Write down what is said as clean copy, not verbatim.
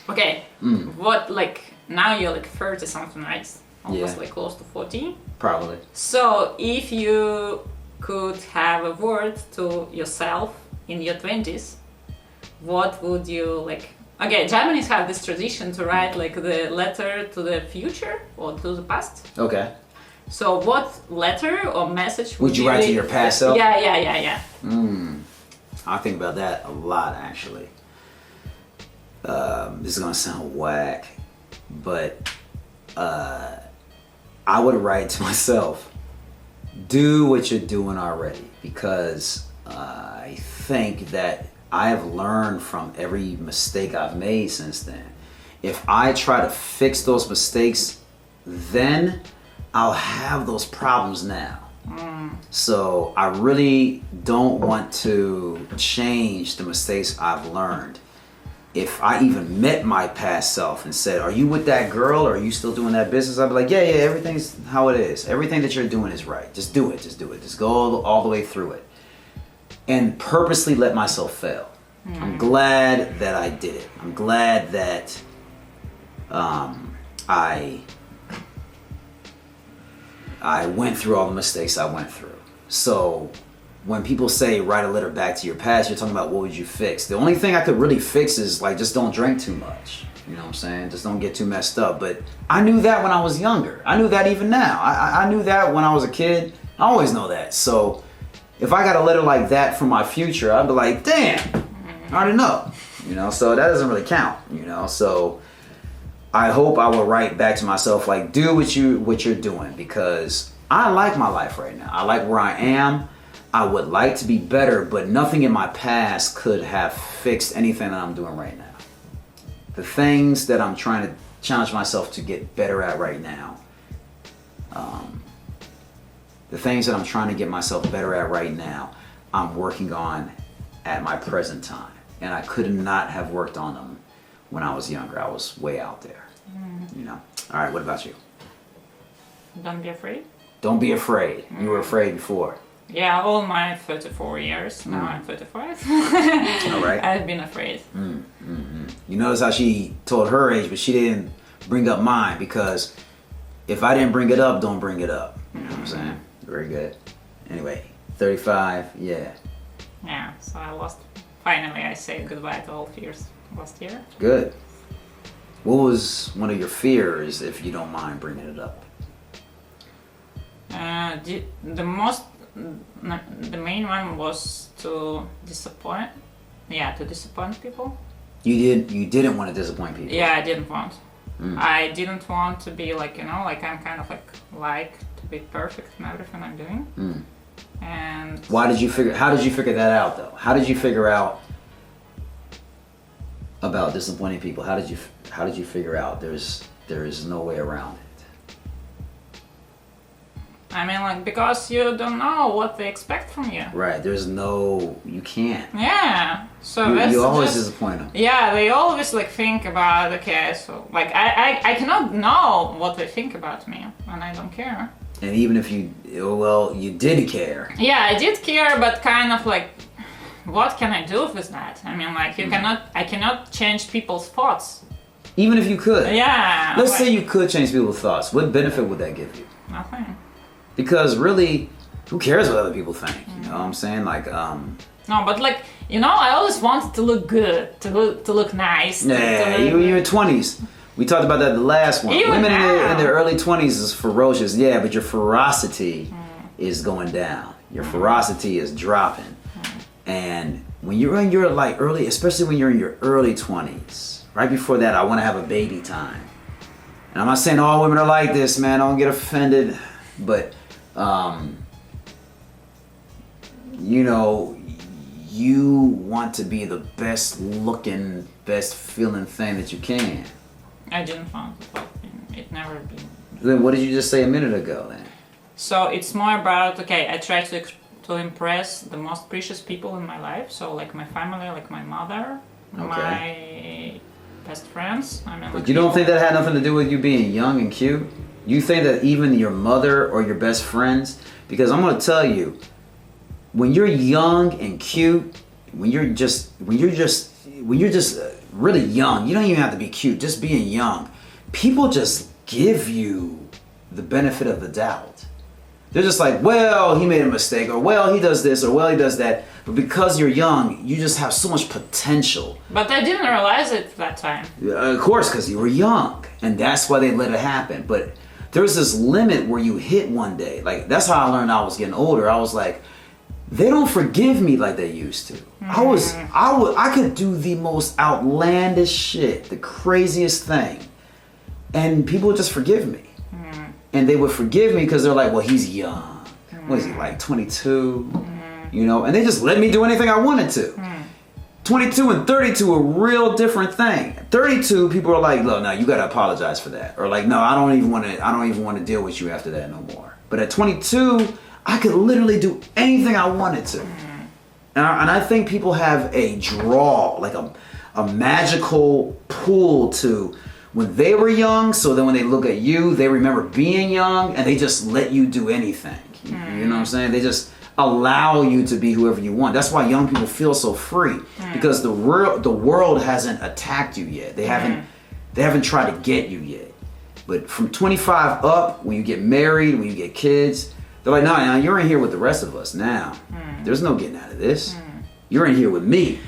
Okay. What, like, now you're like 30 something, right? Almost Yeah. like close to 40. Probably. So if you could have a word to yourself in your 20s, what would you like? Okay, Japanese have this tradition to write like the letter to the future or to the past. Okay. So what letter or message Would you write to your past self? Yeah. I think about that a lot, actually. This is gonna sound whack, but I would write to myself, do what you're doing already, because I think that I have learned from every mistake I've made since then. If I try to fix those mistakes, then I'll have those problems now. So I really don't want to change the mistakes I've learned. If I even met my past self and said, are you with that girl or are you still doing that business? I'd be like, yeah, everything's how it is. Everything that you're doing is right. Just do it. Just go all the way through it. And purposely let myself fail. I'm glad that I did it. I'm glad that I went through all the mistakes I went through. So when people say write a letter back to your past, you're talking about what would you fix. The only thing I could really fix is like just don't drink too much. You know what I'm saying? Just don't get too messed up. But I knew that when I was younger. I knew that even now. I knew that when I was a kid. I always know that. So if I got a letter like that from my future, I'd be like, damn, I already know. You know, so that doesn't really count, you know. So I hope I will write back to myself like, do what you're doing, because I like my life right now. I like where I am. I would like to be better, but nothing in my past could have fixed anything that I'm doing right now. The things that I'm trying to challenge myself to get better at right now, the things that I'm trying to get myself better at right now, I'm working on at my present time. And I could not have worked on them when I was younger. I was way out there, you know. All right, what about you? Don't be afraid. Don't be afraid. You were afraid before. Yeah, all my 34 years, now I'm 35. All right. I've been afraid. You notice how she told her age, but she didn't bring up mine, because if I didn't bring it up, don't bring it up. You know what I'm saying? Very good. Anyway, 35, yeah. Yeah, so finally I said goodbye to all fears last year. Good. What was one of your fears, if you don't mind bringing it up? The main one was to disappoint. Yeah, to disappoint people. You didn't want to disappoint people. Yeah, I didn't want. I didn't want to be like, you know, like I'm kind of like to be perfect in everything I'm doing. And how did you figure that out though? How did you figure out about disappointing people? How did you figure out there is no way around it? I mean, like, because you don't know what they expect from you. Right. You can't. Yeah. So you always disappoint them. Yeah, they always like think about, okay, so like I cannot know what they think about me, and I don't care. And even if you did care. Yeah, I did care, but kind of like, what can I do with that? I mean, like, I cannot change people's thoughts. Even if you could. Yeah. Let's say you could change people's thoughts. What benefit would that give you? Nothing. Because really, who cares what other people think? You know what I'm saying? Like, No, but like, you know, I always wanted to look good, to look nice. Yeah, you're in your 20s. We talked about that in the last one. Even Women now. in their early 20s is ferocious, yeah, but your ferocity is going down. Your ferocity is dropping. And when you're in your like early, especially when you're in your early 20s, right before that, I want to have a baby time. And I'm not saying all women are like this, man. Don't get offended, but you know, you want to be the best looking, best feeling thing that you can. I didn't want it, but it never been. Then what did you just say a minute ago then? So it's more about, okay, I try to impress the most precious people in my life. So like my family, like my mother, my best friends. I mean, But you don't think that had nothing to do with you being young and cute? You think that even your mother or your best friends, because I'm going to tell you, when you're young and cute, when you're just really young, you don't even have to be cute, just being young, people just give you the benefit of the doubt. They're just like, well, he made a mistake, or well, he does this, or well, he does that. But because you're young, you just have so much potential. But I didn't realize it at that time. Of course, because you were young, and that's why they let it happen. But there's this limit where you hit one day. Like, that's how I learned I was getting older. I was like, they don't forgive me like they used to. I could do the most outlandish shit, the craziest thing, and people would just forgive me. And they would forgive me because they're like, well, he's young. What is he, like 22? You know, and they just let me do anything I wanted to. 22 and 32 are a real different thing. 32, people are like, look, no, you gotta apologize for that. Or like, no, I don't even want to deal with you after that no more. But at 22, I could literally do anything I wanted to. And I think people have a draw, like a magical pull to when they were young, so then when they look at you, they remember being young and they just let you do anything. You know what I'm saying? They just allow you to be whoever you want. That's why young people feel so free, because the world hasn't attacked you yet. They haven't tried to get you yet. But from 25 up, when you get married, when you get kids, they're like, no, you're in here with the rest of us now. There's no getting out of this. You're in here with me.